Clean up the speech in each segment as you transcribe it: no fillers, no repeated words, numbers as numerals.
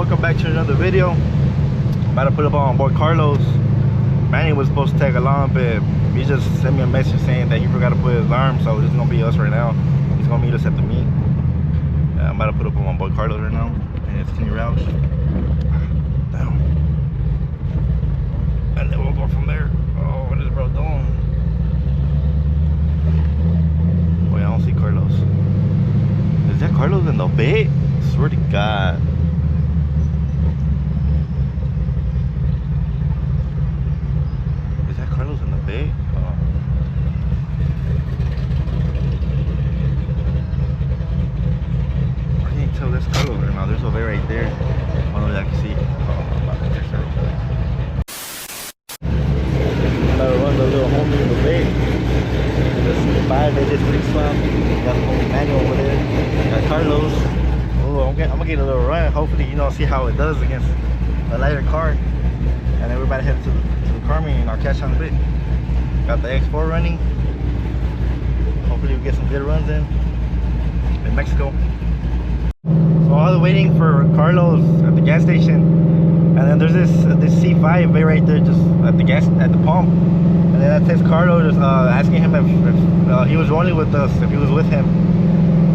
welcome back to another video. I'm about to put up on boy Carlos. Manny was supposed to tag along, but he just sent me a message saying that he forgot to put his alarm, so this is gonna be us right now. He's gonna meet us at the meet. I'm about to put up on my boy Carlos right now, and it's Kenny Roush. Down. And then we'll go from there. Oh, what is bro doing? Boy, I don't see Carlos. Is that Carlos in the bed? I swear to God. Is that Carlos in the bed? Oh. I can't tell that's Carlos right now. There's a bed right there. Oh no, I can see. Oh, I'm about to catch that. Another run, the little homie in the bed. This 5, they just 3 swap. Got the homie Manuel over there. Got Carlos. Oh, I'm gonna get a little run. Hopefully, you know, see how it does against a lighter car. And then we're about to head to the car meet and I'll catch on a bit. Got the X4 running. Hopefully we get some good runs in Mexico. So I was waiting for Carlos at the gas station, and then there's this C5 right there just at the pump. And then I text Carlos just asking him if he was rolling with us, if he was with him.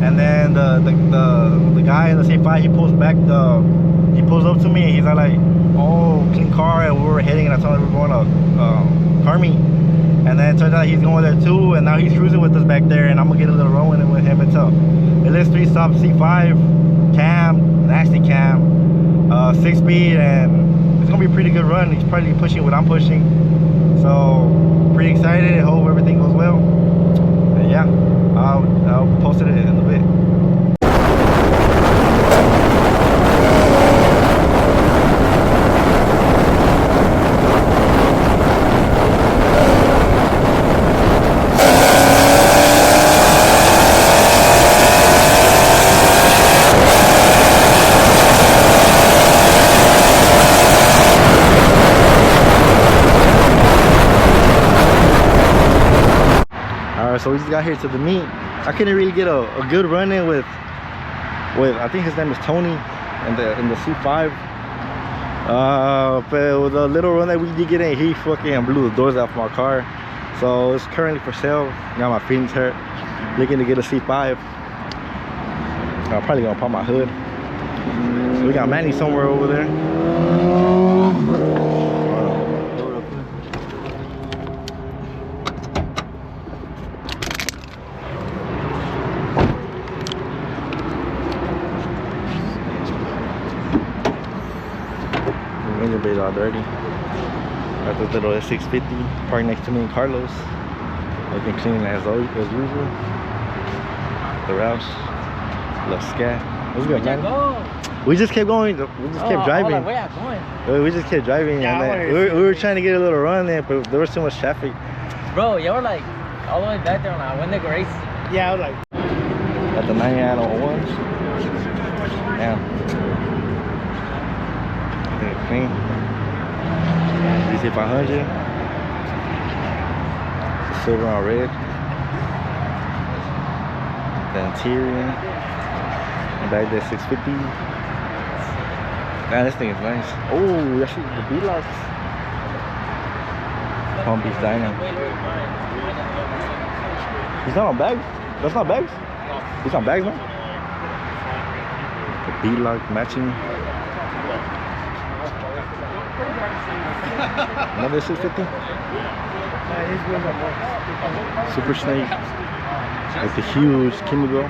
And then the guy in the C5, he pulls back, he pulls up to me and he's like, oh, clean car, and we were heading, and I told him we were going to car meet. And then it turns out he's going there too, and now he's cruising with us back there, and I'm gonna get a little rolling with him until it lists 3-stop C5 cam, nasty cam, 6-speed, and it's gonna be a pretty good run. He's probably pushing what I'm pushing, so pretty excited. I hope everything goes well. And yeah, I'll post it in a bit. So we just got here to the meet. I couldn't really get a good run in with I think his name is Tony in the C5. But with the little run that we did get in, he fucking blew the doors off my car. So it's currently for sale. Got my feelings hurt. Looking to get a C5. I'm probably gonna pop my hood. So we got Manny somewhere over there. Engine bay's all dirty. Got this little S650 parked next to me and Carlos. Looking clean as usual. The Roush. Love scat. What's good, man? We just kept going. We just kept driving. Like, where y'all going? We just kept driving, yeah, and then we were trying to get a little run there, but there was too much traffic. Bro, y'all were like all the way back there when I went to race. Yeah, I was like. At the 9901s. Yeah. Clean. DC500. Silver on red. The interior. And back there 650. Man, this thing is nice. Oh, that's the B-locks. Palm Beach Diner. He's not on bags? That's not bags? He's on bags, man? The B-lock matching. Another 650. Super Snake with the huge Kimiko.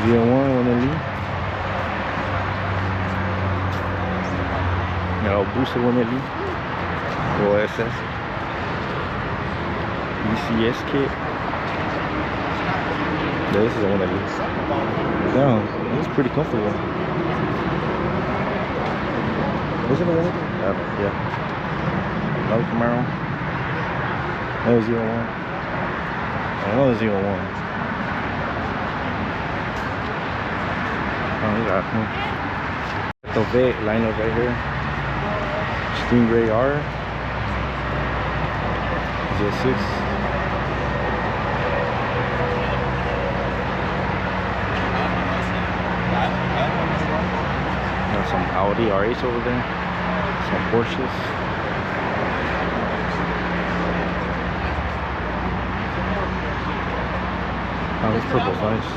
01 one elite. Booster one elite. Or SS. ECS kit. Yeah, this is the one elite. Damn, this is pretty comfortable. Was it a one? Yeah. Another Camaro. Another 01. Another 01. Oh, we got Corvette lineup right here. Stingray R. 06. Audi R8s over there. Some Porsches. Oh, this purple's nice.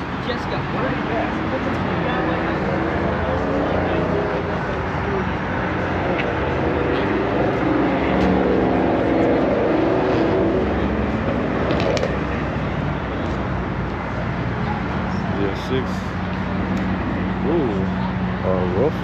Yeah, 6. Ooh, roof.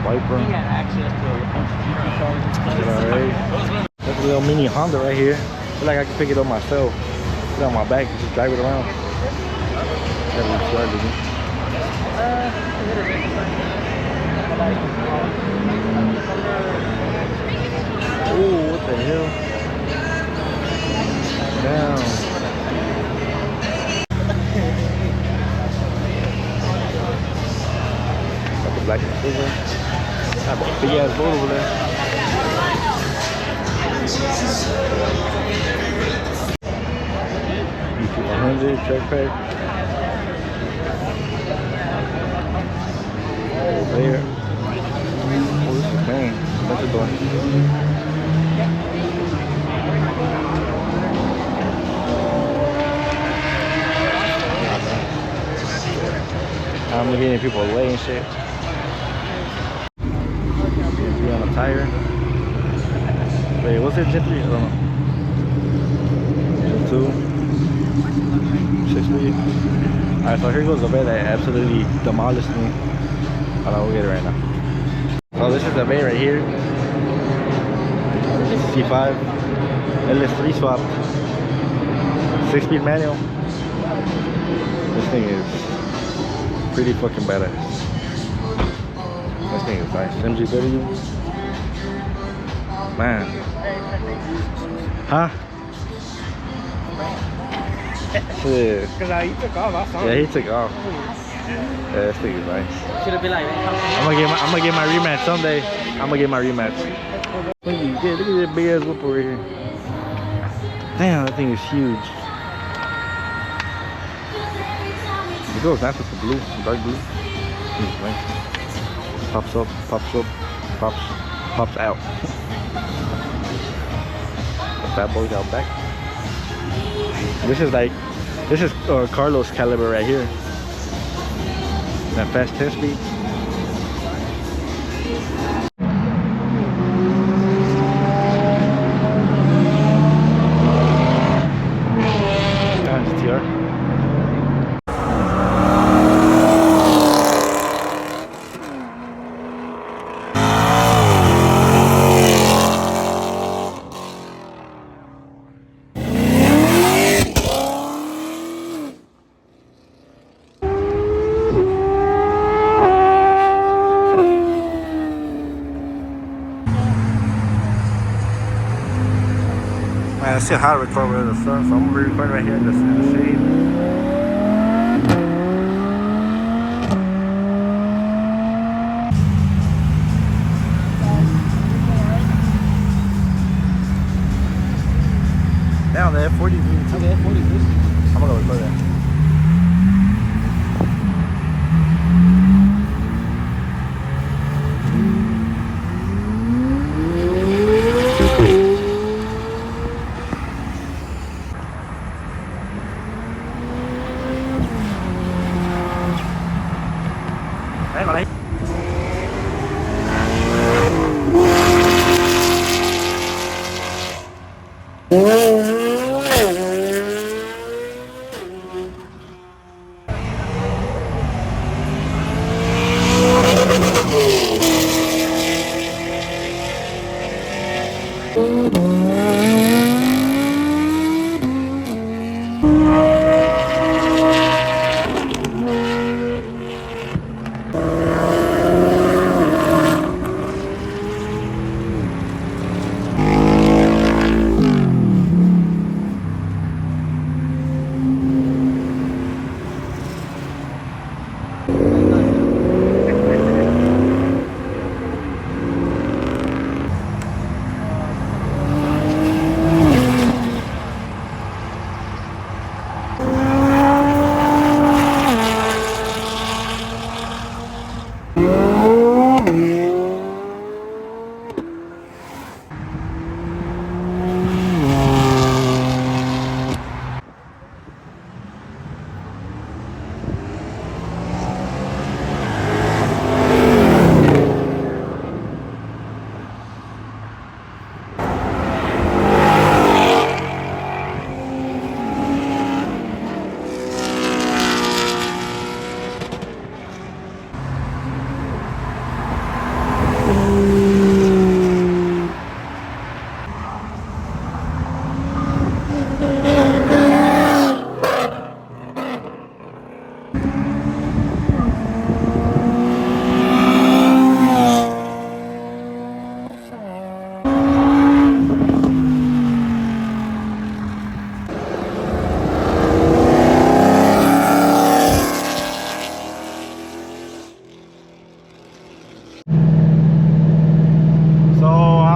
Viper. He had access to a bunch of GP cars. That's a little mini Honda right here. I feel like I can pick it up myself. Put it on my back and just drive it around. That looks right to me. Oh, what the hell? Damn. Got the black and silver. Got a big ass boat over there. EP100 track pack. Over there. Oh, this is clean. That's a door. I'm getting people away and shit. On a tire. Wait, what's it? Gently? I don't know. Gen 2. 6 speed. Alright, so here goes the bay that absolutely demolished me. Hold on, we'll get it right now. So this is the bay right here. C5. LS3 swap. 6-speed manual. This thing is pretty fucking badass. This thing is nice. MGW. Man. Huh? Yeah. Because he took off, I saw him. Yeah, he took off. Yeah, this thing is nice. Should have been like, I'm gonna get my rematch someday. I'm gonna get my rematch. Look at that big ass whoop over here. Damn, that thing is huge. It goes nice with the blue, dark blue. It's nice. Pops up, pops out. The fat boys out back. This is Carlos caliber right here. That fast 10 speed. It's TR. Man, it's still hot to record in the sun, so I'm gonna be recording right here in the shade. Down there, 40 views. Okay, 40 views. I'm gonna go record that.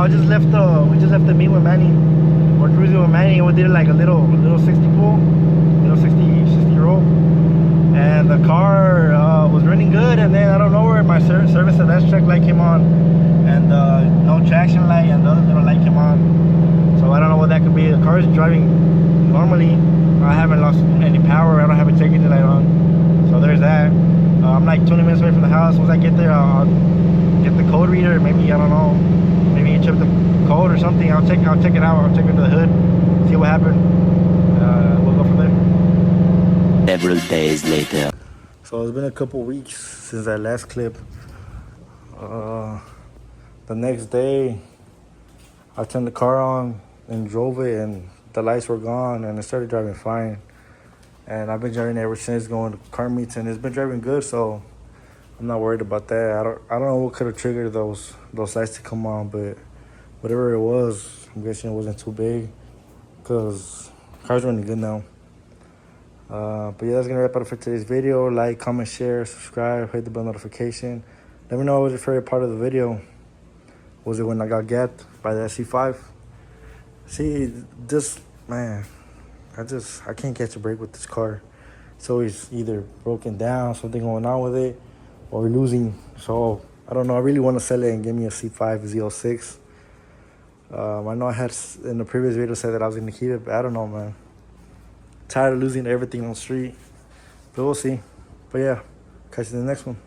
just left we just left the meet with Manny. We're cruising with Manny and we did like a little 60 pull, little 60 roll. And the car was running good, and then I don't know where my service advance check light came on, and no traction light, and the other little light came on. So I don't know what that could be. The car is driving normally. I haven't lost any power. I don't have a check engine light on. So there's that. I'm like 20 minutes away from the house. Once I get there, I'll get the code reader. Maybe, I don't know, maybe you chip the code or something. I'll check it out. I'll check into the hood, see what happened. We'll go from there. Several days later. So it's been a couple weeks since that last clip. The next day, I turned the car on and drove it, and the lights were gone, and it started driving fine. And I've been driving ever since, going to car meets, and it's been driving good, so I'm not worried about that. I don't know what could have triggered those lights to come on, but whatever it was, I'm guessing it wasn't too big, because the car's running good now. But yeah, that's gonna wrap it up for today's video. Like, comment, share, subscribe, hit the bell notification. Let me know what was your favorite part of the video. Was it when I got gapped by the SC5? See, this, man, I can't catch a break with this car. It's always either broken down, something going on with it, or losing. So I don't know. I really want to sell it and give me a C5 Z06. I know I had in the previous video said that I was gonna keep it, but I don't know, man. Tired of losing everything on the street, but we'll see. But yeah, catch you in the next one.